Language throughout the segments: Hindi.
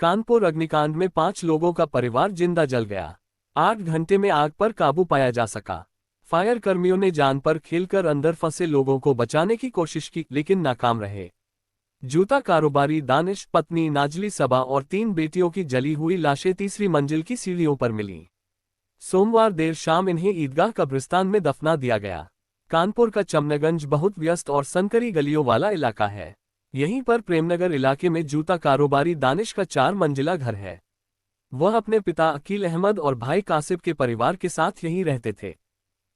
कानपुर अग्निकांड में 5 लोगों का परिवार जिंदा जल गया। 8 घंटे में आग पर काबू पाया जा सका। फायर कर्मियों ने जान पर खेलकर अंदर फंसे लोगों को बचाने की कोशिश की, लेकिन नाकाम रहे। जूता कारोबारी दानिश, पत्नी नाजली सबा और 3 बेटियों की जली हुई लाशें तीसरी मंजिल की सीढ़ियों पर मिलीं। सोमवार देर शाम इन्हें ईदगाह कब्रिस्तान में दफना दिया गया। कानपुर का चमनगंज बहुत व्यस्त और संकरी गलियों वाला इलाका है। यहीं पर प्रेमनगर इलाके में जूता कारोबारी दानिश का 4 मंजिला घर है। वह अपने पिता अकील अहमद और भाई कासिब के परिवार के साथ यहीं रहते थे।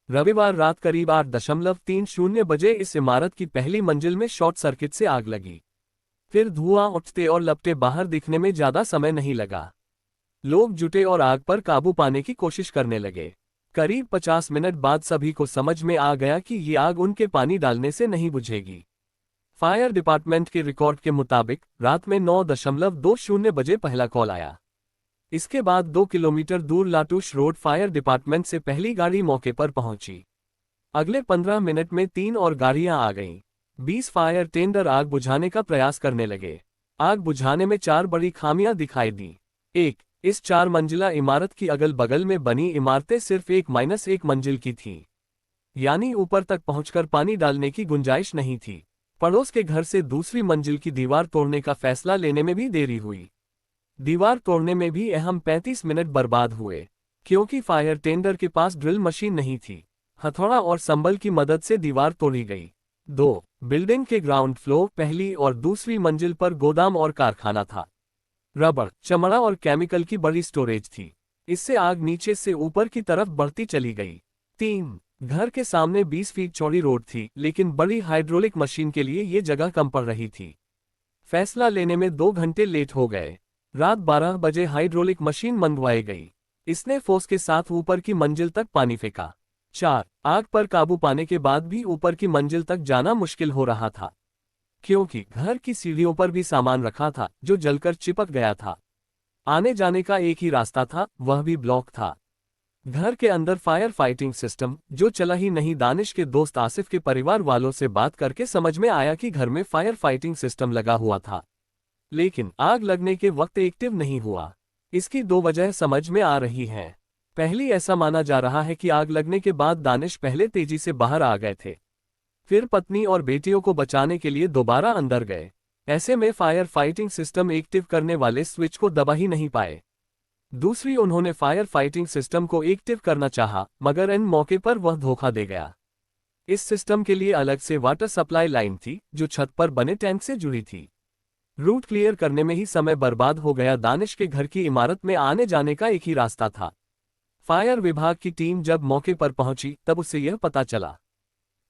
रविवार रात करीब 8:30 बजे इस इमारत की पहली मंजिल में शॉर्ट सर्किट से आग लगी। फिर धुआं उठते और लपटे बाहर दिखने में ज्यादा समय नहीं लगा। लोग जुटे और आग पर काबू पाने की कोशिश करने लगे। करीब 50 मिनट बाद सभी को समझ में आ गया कि ये आग उनके पानी डालने से नहीं बुझेगी। फायर डिपार्टमेंट के रिकॉर्ड के मुताबिक रात में 9:20 बजे पहला कॉल आया। इसके बाद 2 किलोमीटर दूर लाटूश रोड फायर डिपार्टमेंट से पहली गाड़ी मौके पर पहुंची। अगले 15 मिनट में 3 और गाड़ियां आ गईं। 20 फायर टेंडर आग बुझाने का प्रयास करने लगे। आग बुझाने में 4 बड़ी खामियां दिखाई दी। 1. इस 4 मंजिला इमारत की अगल बगल में बनी इमारतें सिर्फ 1-1 मंजिल की थीं। यानी ऊपर तक पहुंचकर पानी डालने की गुंजाइश नहीं थी। पड़ोस के घर से दूसरी मंजिल की दीवार तोड़ने का फैसला लेने में भी देरी हुई। दीवार तोड़ने में भी अहम 35 मिनट बर्बाद हुए, क्योंकि फायर टेंडर के पास ड्रिल मशीन नहीं थी। हथौड़ा और संबल की मदद से दीवार तोड़ी गई। 2. बिल्डिंग के ग्राउंड फ्लोर पहली और दूसरी मंजिल पर गोदाम और कारखाना था। रबड़, चमड़ा और केमिकल की बड़ी स्टोरेज थी। इससे आग नीचे से ऊपर की तरफ बढ़ती चली गई। 3. घर के सामने 20 फीट चौड़ी रोड थी, लेकिन बड़ी हाइड्रोलिक मशीन के लिए ये जगह कम पड़ रही थी। फैसला लेने में 2 घंटे लेट हो गए। रात 12 बजे हाइड्रोलिक मशीन मंगवाई गई। इसने फोर्स के साथ ऊपर की मंजिल तक पानी फेंका। 4. आग पर काबू पाने के बाद भी ऊपर की मंजिल तक जाना मुश्किल हो रहा था, क्योंकि घर की सीढ़ियों पर भी सामान रखा था जो जलकर चिपक गया था। आने जाने का एक ही रास्ता था, वह भी ब्लॉक था। घर के अंदर फायर फाइटिंग सिस्टम जो चला ही नहीं। दानिश के दोस्त आसिफ के परिवार वालों से बात करके समझ में आया कि घर में फायर फाइटिंग सिस्टम लगा हुआ था, लेकिन आग लगने के वक्त एक्टिव नहीं हुआ। इसकी 2 वजह समझ में आ रही हैं। पहली, ऐसा माना जा रहा है कि आग लगने के बाद दानिश पहले तेजी से बाहर आ गए थे, फिर पत्नी और बेटियों को बचाने के लिए दोबारा अंदर गए। ऐसे में फायर फाइटिंग सिस्टम एक्टिव करने वाले स्विच को दबा ही नहीं पाए। दूसरी, उन्होंने फायर फाइटिंग सिस्टम को एक्टिव करना चाहा, मगर इन मौके पर वह धोखा दे गया। इस सिस्टम के लिए अलग से वाटर सप्लाई लाइन थी जो छत पर बने टैंक से जुड़ी थी। रूट क्लियर करने में ही समय बर्बाद हो गया। दानिश के घर की इमारत में आने जाने का एक ही रास्ता था। फायर विभाग की टीम जब मौके पर पहुंची तब उसे यह पता चला।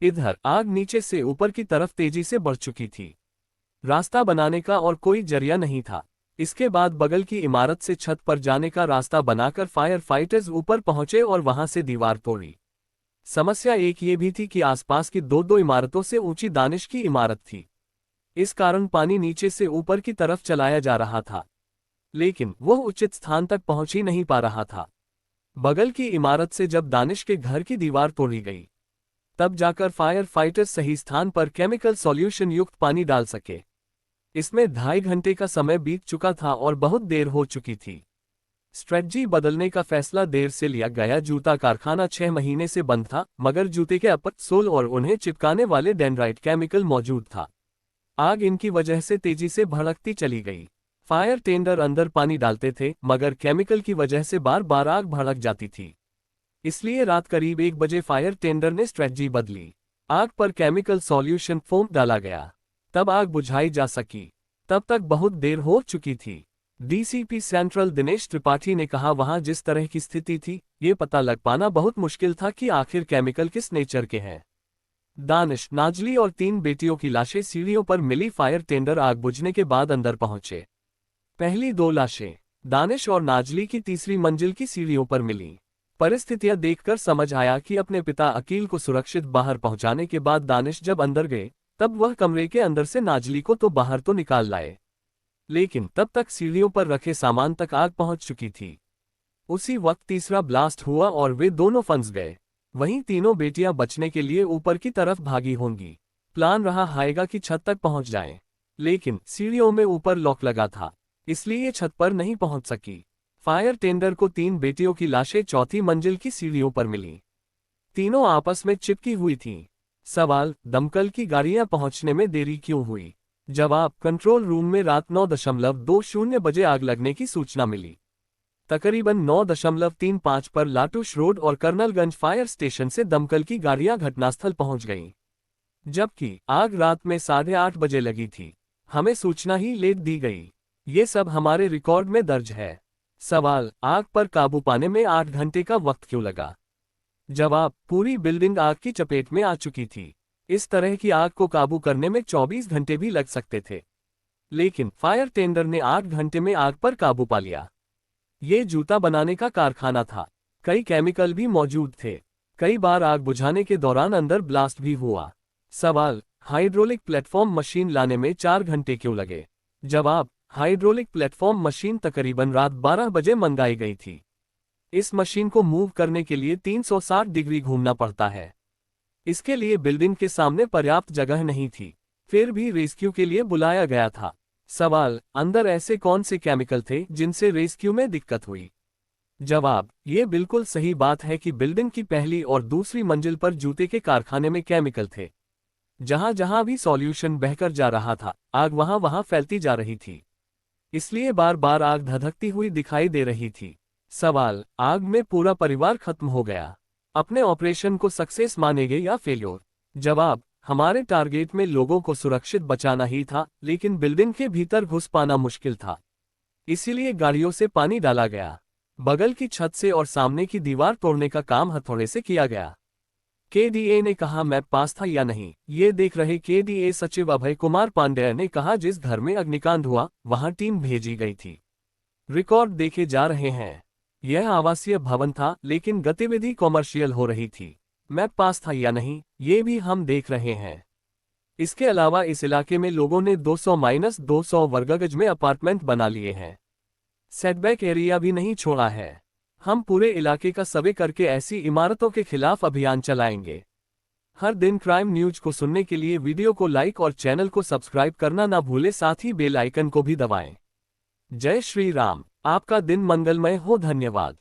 इधर आग नीचे से ऊपर की तरफ तेजी से बढ़ चुकी थी। रास्ता बनाने का और कोई जरिया नहीं था। इसके बाद बगल की इमारत से छत पर जाने का रास्ता बनाकर फायर फाइटर्स ऊपर पहुंचे और वहां से दीवार तोड़ी। समस्या एक ये भी थी कि आसपास की 2-2 इमारतों से ऊंची दानिश की इमारत थी। इस कारण पानी नीचे से ऊपर की तरफ चलाया जा रहा था, लेकिन वह उचित स्थान तक पहुंच ही नहीं पा रहा था। बगल की इमारत से जब दानिश के घर की दीवार तोड़ी गई, तब जाकर फायर फाइटर्स सही स्थान पर केमिकल सॉल्यूशन युक्त पानी डाल सके। इसमें 2.5 घंटे का समय बीत चुका था और बहुत देर हो चुकी थी। स्ट्रेटजी बदलने का फैसला देर से लिया गया। जूता कारखाना 6 महीने से बंद था, मगर जूते के अपर सोल और उन्हें चिपकाने वाले डेंड्राइट केमिकल मौजूद था। आग इनकी वजह से तेजी से भड़कती चली गई। फायर टेंडर अंदर पानी डालते थे, मगर केमिकल की वजह से बार बार आग भड़क जाती थी। इसलिए रात करीब 1 बजे फायर टेंडर ने स्ट्रेटजी बदली। आग पर केमिकल सॉल्यूशन फोम डाला गया, तब आग बुझाई जा सकी। तब तक बहुत देर हो चुकी थी। डीसीपी सेंट्रल दिनेश त्रिपाठी ने कहा, वहां जिस तरह की स्थिति थी, ये पता लग पाना बहुत मुश्किल था कि आखिर केमिकल किस नेचर के हैं। दानिश, नाजली और 3 बेटियों की लाशें सीढ़ियों पर मिली। फायर टेंडर आग बुझने के बाद अंदर पहुंचे। पहली 2 लाशें दानिश और नाजली की तीसरी मंजिल की सीढ़ियों पर मिली। परिस्थितियां देखकर समझ आया कि अपने पिता अकील को सुरक्षित बाहर पहुंचाने के बाद दानिश जब अंदर गए, तब वह कमरे के अंदर से नाजली को तो बाहर तो निकाल लाए, लेकिन तब तक सीढ़ियों पर रखे सामान तक आग पहुंच चुकी थी। उसी वक्त तीसरा ब्लास्ट हुआ और वे दोनों फंस गए। वहीं तीनों बेटियां बचने के लिए ऊपर की तरफ भागी होंगी। प्लान रहा हाएगा कि छत तक पहुंच जाएं, लेकिन सीढ़ियों में ऊपर लॉक लगा था। इसलिए ये छत पर नहीं पहुंच सकी। फायर टेंडर को 3 बेटियों की लाशें चौथी मंजिल की सीढ़ियों पर मिली। तीनों आपस में चिपकी हुई थीं। सवाल, दमकल की गाड़ियां पहुंचने में देरी क्यों हुई? जवाब, कंट्रोल रूम में रात 9:20 बजे आग लगने की सूचना मिली। तकरीबन 9:35 पर लाटूश रोड और कर्नलगंज फायर स्टेशन से दमकल की गाड़ियां घटनास्थल पहुंच गईं। जबकि आग रात में 8:30 बजे लगी थी। हमें सूचना ही लेट दी गई। ये सब हमारे रिकॉर्ड में दर्ज है। सवाल, आग पर काबू पाने में 8 घंटे का वक्त क्यों लगा? जवाब, पूरी बिल्डिंग आग की चपेट में आ चुकी थी। इस तरह की आग को काबू करने में 24 घंटे भी लग सकते थे, लेकिन फायर टेंडर ने 8 घंटे में आग पर काबू पा लिया। ये जूता बनाने का कारखाना था। कई केमिकल भी मौजूद थे। कई बार आग बुझाने के दौरान अंदर ब्लास्ट भी हुआ। सवाल, हाइड्रोलिक प्लेटफॉर्म मशीन लाने में 4 घंटे क्यों लगे? जवाब, हाइड्रोलिक प्लेटफॉर्म मशीन तकरीबन रात 12 बजे मंगाई गई थी। इस मशीन को मूव करने के लिए 360 डिग्री घूमना पड़ता है। इसके लिए बिल्डिंग के सामने पर्याप्त जगह नहीं थी। फिर भी रेस्क्यू के लिए बुलाया गया था। सवाल, अंदर ऐसे कौन से केमिकल थे जिनसे रेस्क्यू में दिक्कत हुई? जवाब, ये बिल्कुल सही बात है कि बिल्डिंग की पहली और दूसरी मंजिल पर जूते के कारखाने में केमिकल थे। जहां जहां भी सॉल्यूशन बहकर जा रहा था, आग वहां वहां फैलती जा रही थी। इसलिए बार बार आग धधकती हुई दिखाई दे रही थी। सवाल, आग में पूरा परिवार खत्म हो गया। अपने ऑपरेशन को सक्सेस मानेंगे या फेल्योर? जवाब, हमारे टारगेट में लोगों को सुरक्षित बचाना ही था, लेकिन बिल्डिंग के भीतर घुस पाना मुश्किल था। इसीलिए गाड़ियों से पानी डाला गया। बगल की छत से और सामने की दीवार तोड़ने का काम हथौड़े से किया गया। केडीए ने कहा, मैं पास था या नहीं, ये देख रहे केडीए सचिव अभय कुमार पांडेय ने कहा, जिस घर में अग्निकांड हुआ वहां टीम भेजी गई थी। रिकॉर्ड देखे जा रहे हैं। यह आवासीय भवन था, लेकिन गतिविधि कॉमर्शियल हो रही थी। मैं पास था या नहीं, ये भी हम देख रहे हैं। इसके अलावा इस इलाके में लोगों ने 200-200 वर्गगज में अपार्टमेंट बना लिए हैं। सेटबैक एरिया भी नहीं छोड़ा है। हम पूरे इलाके का सर्वे करके ऐसी इमारतों के खिलाफ अभियान चलाएंगे। हर दिन क्राइम न्यूज को सुनने के लिए वीडियो को लाइक और चैनल को सब्सक्राइब करना ना भूले, साथ ही बेल आइकन को भी दबाएं। जय श्री राम। आपका दिन मंगलमय हो। धन्यवाद।